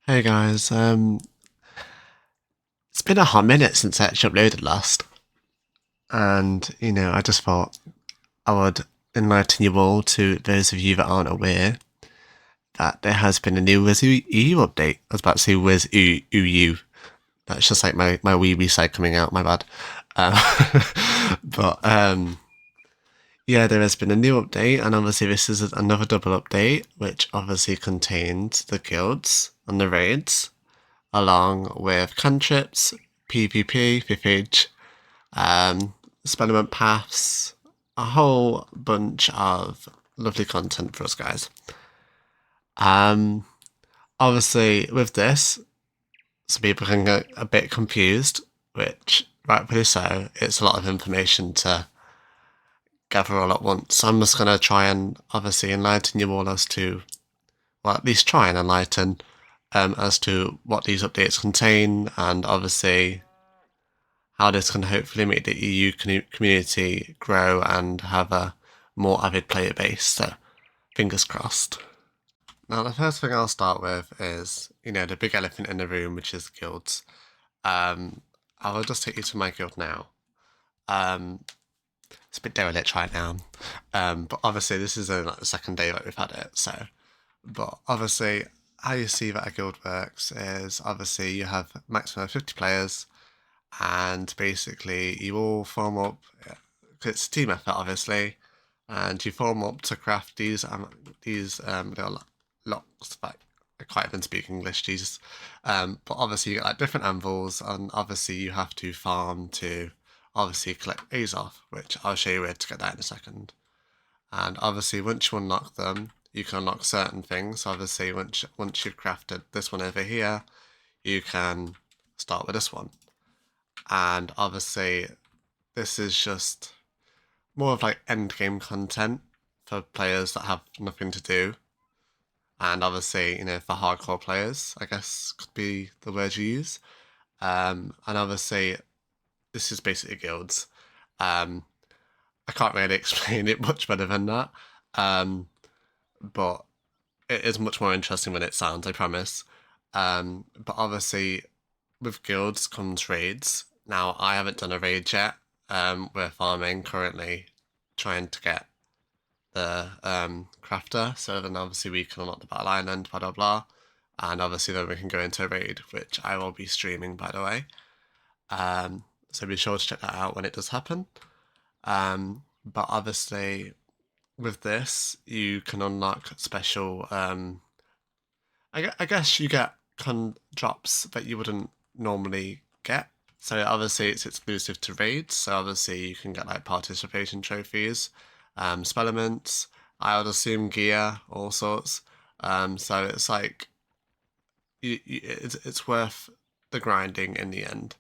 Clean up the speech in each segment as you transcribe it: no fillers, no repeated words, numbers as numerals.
Hey guys, it's been a hot minute since I actually uploaded last, and I just thought I would enlighten you all, to those of you that aren't aware, that there has been a new Wizard101 update. I was about to say Wizard101. That's just like my wee side coming out, my bad. Um, but yeah, there has been a new update, and obviously this is another double update, which obviously contains the guilds and the raids, along with cantrips, PvP, VFH, experiment paths, a whole bunch of lovely content for us guys. Um, Obviously, with this, some people can get a bit confused, which rightfully so. It's a lot of information to gather all at once. So I'm just going to try and obviously enlighten you all as to, well, at least try and enlighten as to what these updates contain, and obviously how this can hopefully make the EU community grow and have a more avid player base. So, fingers crossed. Now, the first thing I'll start with is, the big elephant in the room, which is guilds. I will just take you to my guild now. Um, it's a bit derelict right now, but obviously this is only like the second day that we've had it. So, but obviously, how you see that a guild works is obviously you have maximum of 50 players, and basically you all form up. It's a team effort, obviously, and you form up to craft these little locks. Like, I can't even speak English, Jesus. But obviously you get like different anvils, and obviously you have to farm to obviously collect these off, which I'll show you where to get that in a second. And obviously once you unlock them, you can unlock certain things. So obviously once you've crafted this one over here, you can start with this one. And obviously this is just more of like end game content for players that have nothing to do. And obviously, for hardcore players, I guess could be the word you use. And obviously, this is basically guilds. Um, I can't really explain it much better than that. Um, but it is much more interesting than it sounds, I promise. But obviously, with guilds comes raids. Now, I haven't done a raid yet. We're farming currently, trying to get the crafter, so then obviously we can unlock the battle island, blah blah blah, and obviously then we can go into a raid, which I will be streaming, by the way. So be sure to check that out when it does happen. But obviously with this, you can unlock special. I guess you get drops that you wouldn't normally get. So obviously it's exclusive to raids. So obviously you can get like participation trophies, spellements. I would assume gear, all sorts. So it's like it's worth the grinding in the end.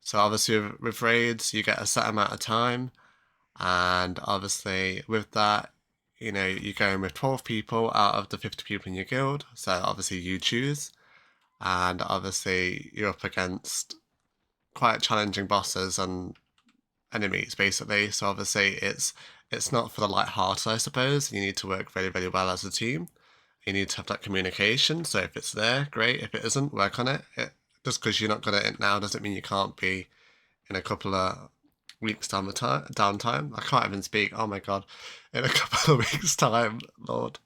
So obviously with raids you get a set amount of time, and obviously with that, you're going with 12 people out of the 50 people in your guild. So obviously you choose, and obviously you're up against quite challenging bosses and enemies basically. So obviously it's not for the light-hearted, I suppose. You need to work really, really well as a team. You need to have that communication. So if it's there, great. If it isn't, work on just because you're not good at it now doesn't mean you can't be in a couple of weeks downtime. I can't even speak. Oh my god, in a couple of weeks time, Lord.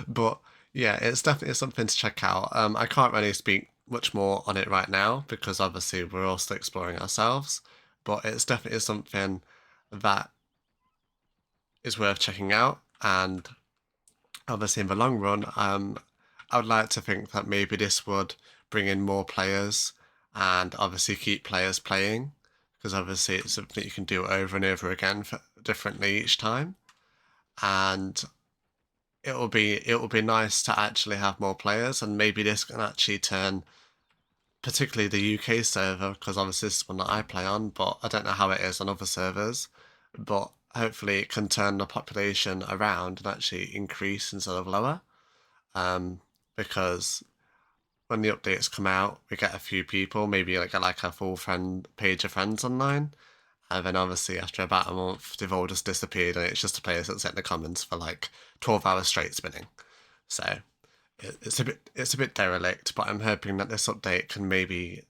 But yeah, it's definitely something to check out. I can't really speak much more on it right now because obviously we're all still exploring ourselves. But it's definitely something that is worth checking out. And obviously, in the long run, I would like to think that maybe this would bring in more players and obviously keep players playing, because obviously it's something that you can do over and over again differently each time. And it will be nice to actually have more players, and maybe this can actually turn, particularly the UK server, because obviously this is one that I play on, but I don't know how it is on other servers. But hopefully it can turn the population around and actually increase instead of lower. Because when the updates come out, we get a few people, maybe like a full friend page of friends online, and then obviously after about a month, they've all just disappeared, and it's just a player that's in the comments for like 12 hours straight spinning. So it's a bit derelict, but I'm hoping that this update can maybe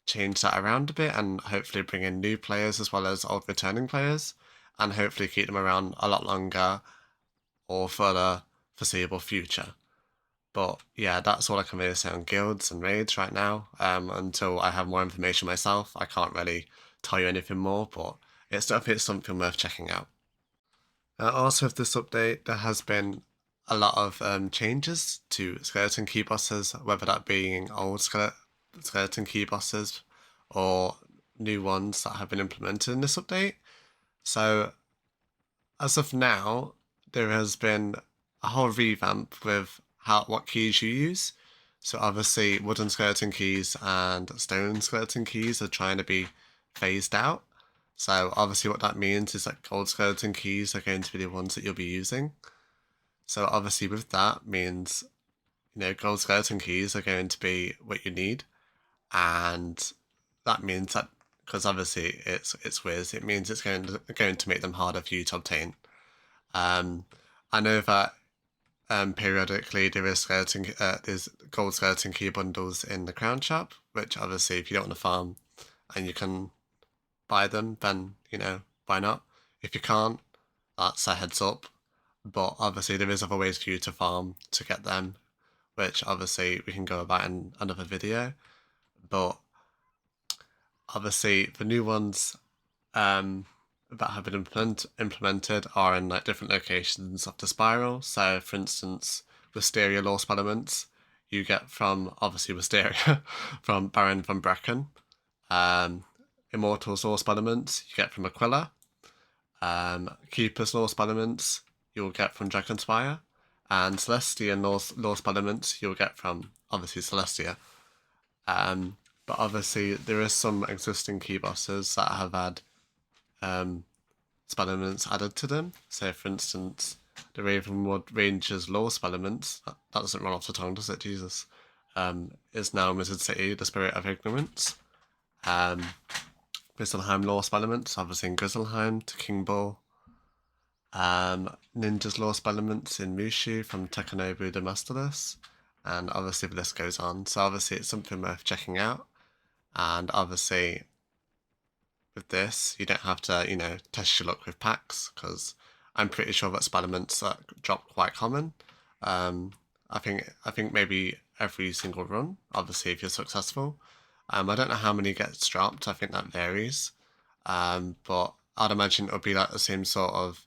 change that around a bit and hopefully bring in new players as well as old returning players, and hopefully keep them around a lot longer or for the foreseeable future. But yeah, that's all I can really say on guilds and raids right now. Until I have more information myself, I can't really tell you anything more, but it's definitely something worth checking out. Also, with this update, there has been a lot of changes to skeleton key bosses, whether that being old skeleton key bosses or new ones that have been implemented in this update. So, as of now, there has been a whole revamp with what keys you use. So obviously, wooden skeleton keys and stone skeleton keys are trying to be phased out. So obviously, what that means is that gold skeleton keys are going to be the ones that you'll be using. So obviously, with that means gold skeleton keys are going to be what you need, and that means that because obviously it's Wiz, it means it's going to make them harder for you to obtain. Um, I know that periodically there's gold skeleton key bundles in the crown shop, which obviously if you don't want to farm and you can buy them, then why not? If you can't, that's a heads up. But obviously there is other ways for you to farm to get them, which obviously we can go about in another video. But obviously the new ones um, that have been implemented are in like different locations of the spiral. So, for instance, Wisteria Law Elements you get from obviously Wisteria from Baron von Brecken. Immortal's Law Elements you get from Aquila. Keeper's Law Elements you'll get from Dragonspire. And Celestian Law Elements you'll get from obviously Celestia. But obviously there is some existing key bosses that have had spell elements added to them. So, for instance, the Ravenwood Rangers law spell elements, that doesn't run off the tongue, does it? Jesus. Is now Wizard City, the Spirit of Ignorance. Grizzleheim law spell elements, obviously in Grizzleheim to King Bull. Ninja's law spell elements in Mushu from Tekanobu the Masterless. And obviously the list goes on. So obviously it's something worth checking out. And obviously with this, you don't have to, test your luck with packs, because I'm pretty sure that Spiderments drop quite common. I think maybe every single run, obviously if you're successful. I don't know how many gets dropped, I think that varies. But I'd imagine it'll be like the same sort of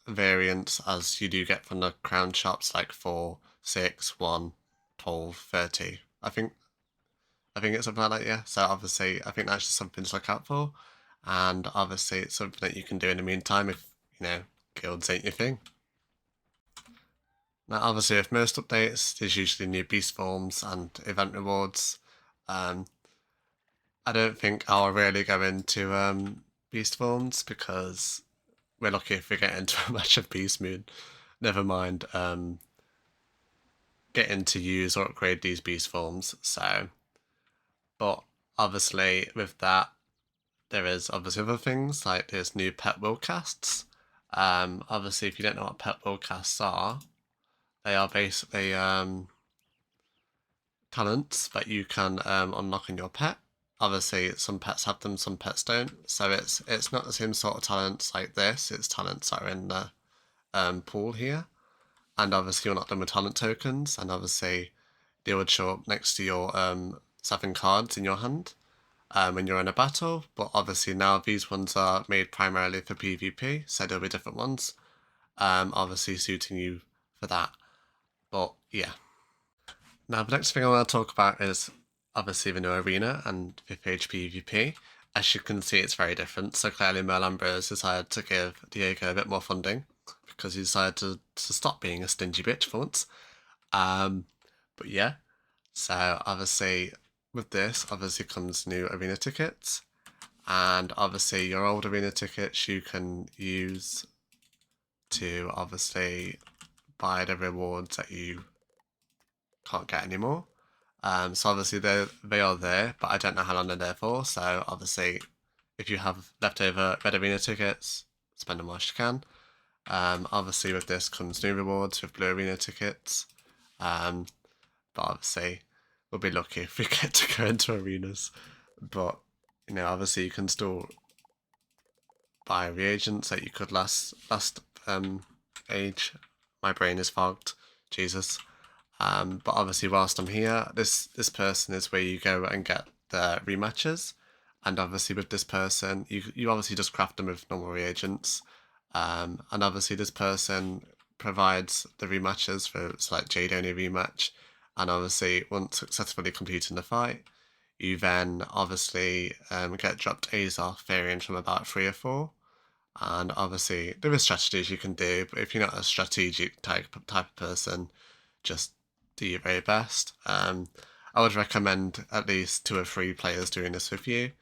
variants as you do get from the crown shops, like 4, 6, 1, 12, 30. I think it's something like that, yeah. So obviously, I think that's just something to look out for, and obviously, it's something that you can do in the meantime if guilds ain't your thing. Now, obviously, with most updates, there's usually new beast forms and event rewards. I don't think I'll really go into beast forms because we're lucky if we get into a match of Beast Moon. Never mind getting to use or upgrade these beast forms. So. But obviously, with that, there is obviously other things like there's new pet willcasts. Obviously, if you don't know what pet willcasts are, they are basically talents that you can unlock in your pet. Obviously, some pets have them, some pets don't. So it's not the same sort of talents like this. It's talents that are in the pool here, and obviously you're not done with talent tokens, and obviously they would show up next to your 7 cards in your hand when you're in a battle, but obviously now these ones are made primarily for PvP, so there'll be different ones, obviously suiting you for that. But yeah. Now the next thing I want to talk about is obviously the new arena and 5th page PvP. As you can see, it's very different, so clearly Merlin Bros decided to give Diego a bit more funding because he decided to stop being a stingy bitch for once. But yeah, so obviously with this obviously comes new arena tickets, and obviously your old arena tickets you can use to obviously buy the rewards that you can't get anymore. So obviously they are there, but I don't know how long they're there for. So obviously, if you have leftover red arena tickets, spend them whilst you can. Obviously with this comes new rewards with blue arena tickets. But obviously, we'll be lucky if we get to go into arenas. But, obviously you can still buy reagents that you could last age. My brain is fogged. Jesus. But obviously, whilst I'm here, this person is where you go and get the rematches. And obviously, with this person, you obviously just craft them with normal reagents. And obviously, this person provides the rematches for it's like Jade only rematch. And obviously, once successfully completing the fight, you then obviously get dropped A's off, varying from about 3 or 4. And obviously, there is strategies you can do, but if you're not a strategic type of person, just do your very best. I would recommend at least 2 or 3 players doing this with you,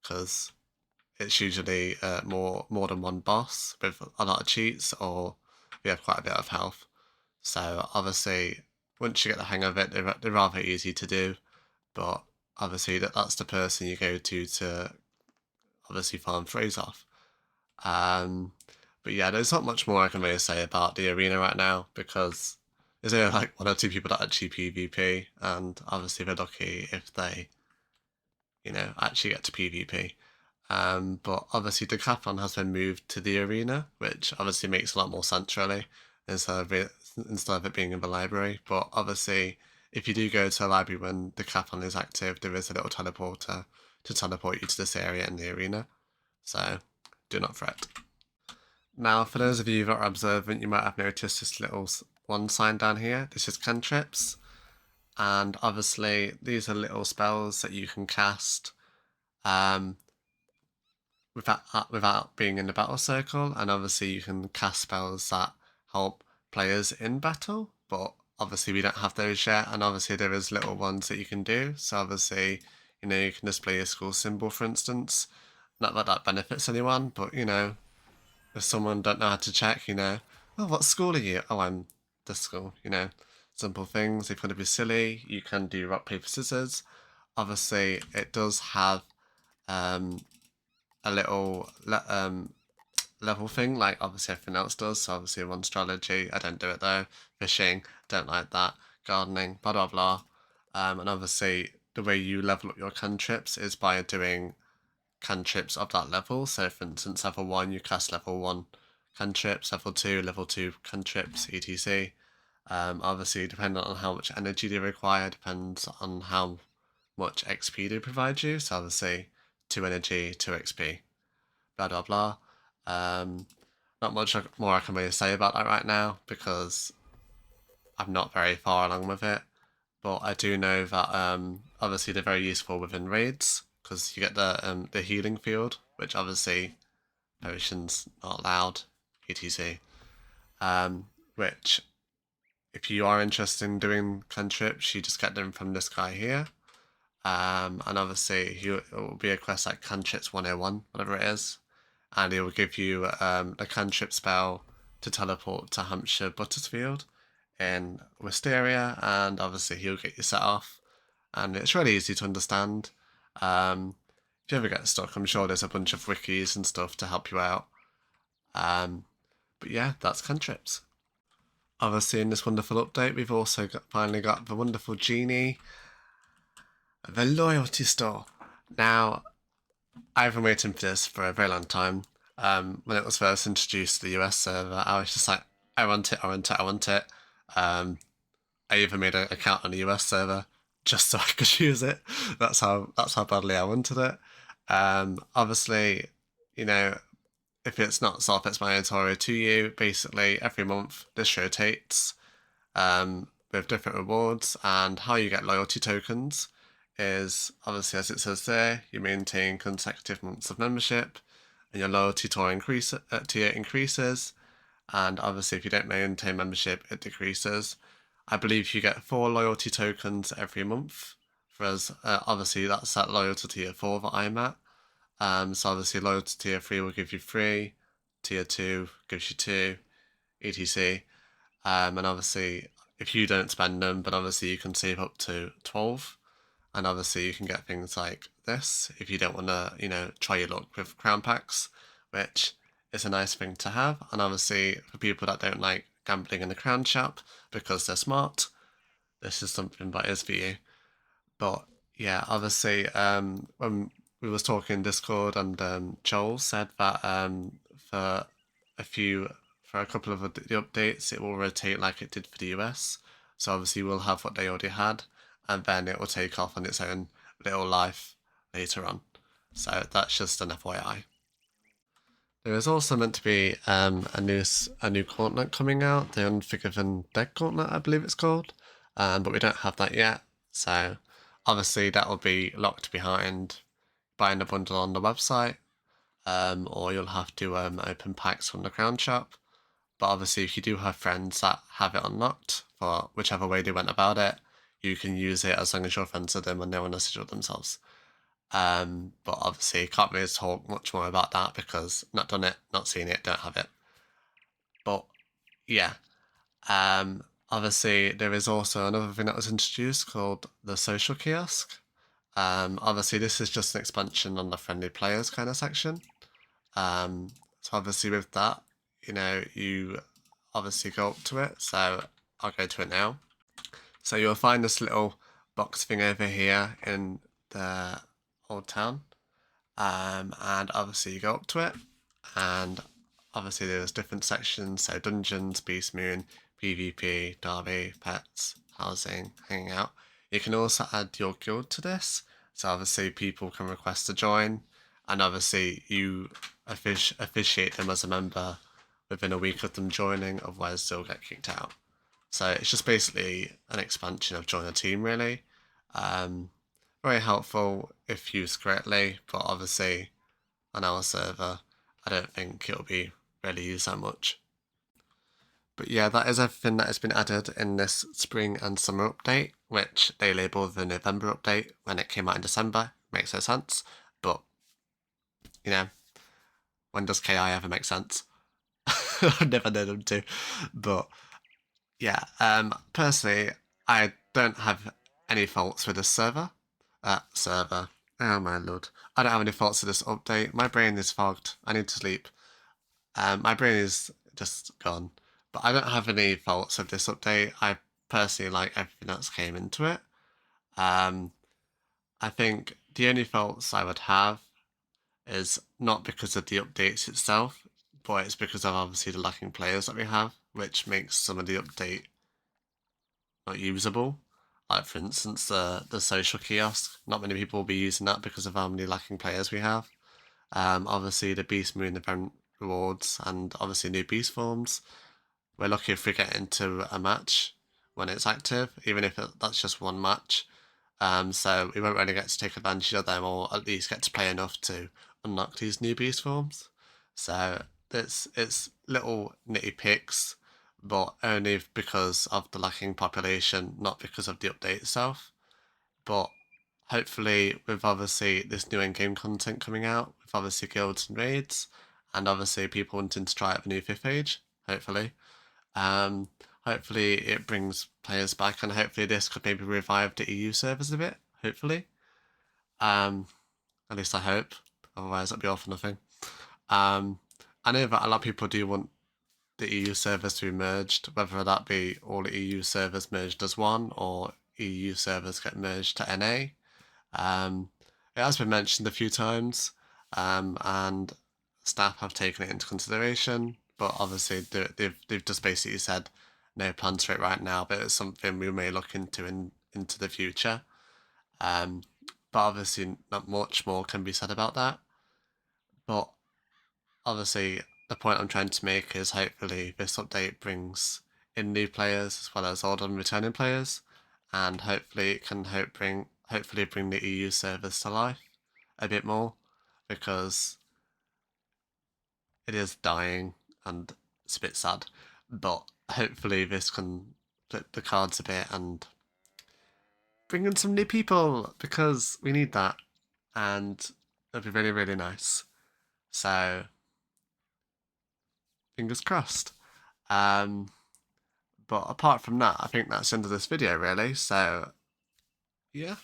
because it's usually more than one boss with a lot of cheats, or we have quite a bit of health. So obviously, once you get the hang of it, they're rather easy to do. But obviously, that's the person you go to obviously farm throws off. But yeah, there's not much more I can really say about the arena right now, because there's only like 1 or 2 people that actually PvP, and obviously they're lucky if they, actually get to PvP. But obviously the Decathlon has been moved to the arena, which obviously makes a lot more sense really, instead of it being in the library. But obviously, if you do go to a library when the Decathlon is active, there is a little teleporter to teleport you to this area in the arena. So do not fret. Now, for those of you that are observant, you might have noticed this little one sign down here. This is cantrips, and obviously these are little spells that you can cast um, without being in the battle circle, and obviously you can cast spells that help players in battle, but obviously we don't have those yet, and obviously there is little ones that you can do. So obviously, you can display your school symbol, for instance. Not that that benefits anyone, but if someone don't know how to check, oh, what school are you? Oh, I'm this school, simple things. If you want to be silly, you can do rock, paper, scissors. Obviously, it does have a little level thing, like obviously everything else does. So obviously one strategy, I don't do it though. Fishing, don't like that. Gardening, blah blah blah. And obviously the way you level up your cantrips is by doing cantrips of that level. So for instance, level 1 you cast level 1 cantrips, level 2 cantrips, etc. Obviously, depending on how much energy they require, depends on how much XP they provide you. So obviously, 2 energy, 2 XP, blah blah blah. Not much more I can really say about that right now, because I'm not very far along with it. But I do know that obviously they're very useful within raids, because you get the healing field, which obviously potions not allowed, etc. Which, if you are interested in doing cantrips, you just get them from this guy here. And obviously it will be a quest like Cantrips 101, whatever it is. And it will give you a cantrip spell to teleport to Hampshire Buttersfield in Wisteria, and obviously he'll get you set off. And it's really easy to understand. If you ever get stuck, I'm sure there's a bunch of wikis and stuff to help you out. But yeah, that's cantrips. Obviously, in this wonderful update, we've also finally got the wonderful genie, the loyalty store. Now, I've been waiting for this for a very long time. When it was first introduced to the US server, I was just like, I want it, I want it, I want it. I even made an account on the US server just so I could use it. That's how badly I wanted it. Obviously, if it's not self-explanatory to you, basically every month this rotates with different rewards, and how you get loyalty tokens is obviously, as it says there, you maintain consecutive months of membership, and your loyalty tier increases. And obviously, if you don't maintain membership, it decreases. I believe you get 4 loyalty tokens every month. Whereas, obviously, that's at loyalty tier 4 that I'm at. So obviously, loyalty tier 3 will give you 3, tier 2 gives you 2, etc. And obviously, if you don't spend them, but obviously you can save up to 12. And obviously you can get things like this if you don't want to, try your luck with crown packs, which is a nice thing to have. And obviously for people that don't like gambling in the crown shop because they're smart, this is something that is for you. But yeah, obviously, when we was talking in Discord, and Joel said that for a few, for a couple of the updates, it will rotate like it did for the US. So obviously, we'll have what they already had, and then it will take off on its own little life later on. So that's just an FYI. There is also meant to be a new gauntlet coming out, the Unforgiven Dead Gauntlet, I believe it's called, but we don't have that yet. So obviously that will be locked behind buying a bundle on the website, or you'll have to open packs from the Crown Shop. But obviously, if you do have friends that have it unlocked for whichever way they went about it, you can use it as long as you're friends with them and no one has to do it themselves. But obviously, can't really talk much more about that because not done it, not seen it, don't have it. But yeah, obviously, there is also another thing that was introduced called the social kiosk. Obviously, this is just an expansion on the friendly players kind of section. So obviously, with that, you obviously go up to it. So I'll go to it now. So you'll find this little box thing over here in the old town. And obviously you go up to it, and obviously there's different sections, so dungeons, beast moon, PvP, derby, pets, housing, hanging out. You can also add your guild to this, so obviously people can request to join, and obviously you officiate them as a member within a week of them joining, otherwise they'll get kicked out. So it's just basically an expansion of Join a Team, really. Um, Very helpful if used correctly, but obviously on our server, I don't think it'll be really used that much. But yeah, that is everything that has been added in this spring and summer update, which they labelled the November update when it came out in December. Makes no sense, but you know, when does KI ever make sense? I've never known them to, but yeah, personally, I don't have any faults with this server. Oh my lord. I don't have any faults with this update. My brain is fogged. I need to sleep. My brain is just gone. But I don't have any faults with this update. I personally like everything that's came into it. Um, I think the only faults I would have is not because of the updates itself, but it's because of obviously the lacking players that we have, which makes some of the update not usable. Like for instance, the social kiosk. Not many people will be using that because of how many lacking players we have. Obviously the Beast Moon event rewards and obviously new beast forms. We're lucky if we get into a match when it's active, even if that's just one match. So we won't really get to take advantage of them, or at least get to play enough to unlock these new beast forms. So it's little nitty picks, but only because of the lacking population, not because of the update itself. But hopefully, with obviously this new in-game content coming out, with obviously guilds and raids, and obviously people wanting to try out the new fifth age, hopefully, um, hopefully it brings players back, and hopefully this could maybe revive the EU servers a bit. Hopefully, um, at least I hope. Otherwise, that'd be all for nothing. Um, I know that a lot of people do want the EU servers to be merged, whether that be all EU servers merged as one or EU servers get merged to NA. It has been mentioned a few times, and staff have taken it into consideration, but obviously they've just basically said no plans for it right now, but it's something we may look into the future. Um, but obviously not much more can be said about that. But obviously the point I'm trying to make is hopefully this update brings in new players as well as old and returning players, and hopefully it can hopefully bring the EU servers to life a bit more, because it is dying and it's a bit sad. But hopefully this can flip the cards a bit and bring in some new people, because we need that, and it'd be really, really nice. So fingers crossed. Um, but apart from that, I think that's the end of this video, really. So yeah.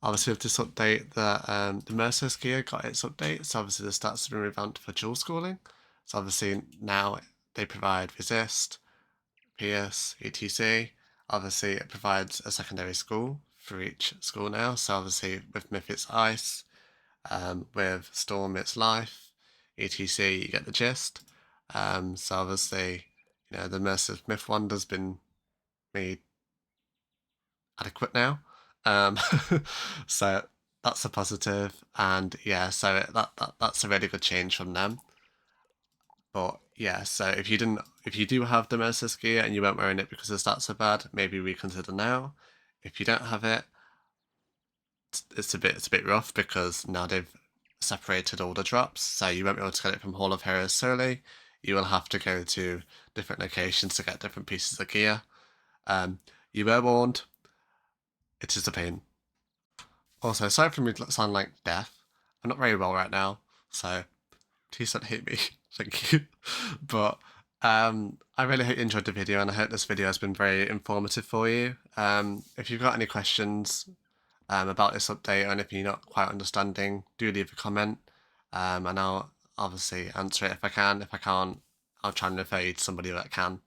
Obviously, with this update, the Mercer's gear got its update, so obviously the stats have been revamped for dual schooling. So obviously now they provide resist, pierce, etc. obviously it provides a secondary school for each school now. So obviously with Myth it's Ice, with Storm it's Life, etc. You get the gist. So obviously, the immersive Myth Wonder's been made adequate now. Um, so that's a positive, and yeah, so that's a really good change from them. But yeah, so if you do have the immersive gear and you weren't wearing it because the stats are bad, maybe reconsider now. If you don't have it, it's a bit rough because now they've separated all the drops, so you won't be able to get it from Hall of Heroes solely. You will have to go to different locations to get different pieces of gear. You were warned. It is a pain. Also, aside from me sound like death, I'm not very well right now, so please don't hate me. Thank you. But I really hope you enjoyed the video, and I hope this video has been very informative for you. If you've got any questions about this update or anything you're not quite understanding, do leave a comment, and I'll obviously answer it if I can. If I can't, I'll try and refer you to somebody that can.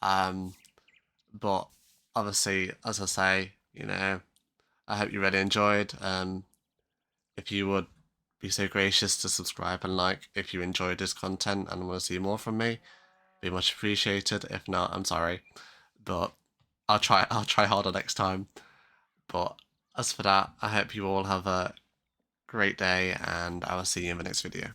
But obviously, as I say, I hope you really enjoyed. If you would be so gracious to subscribe and like if you enjoyed this content and want to see more from me, be much appreciated. If not, I'm sorry, but I'll try harder next time. But as for that, I hope you all have a great day, and I will see you in the next video.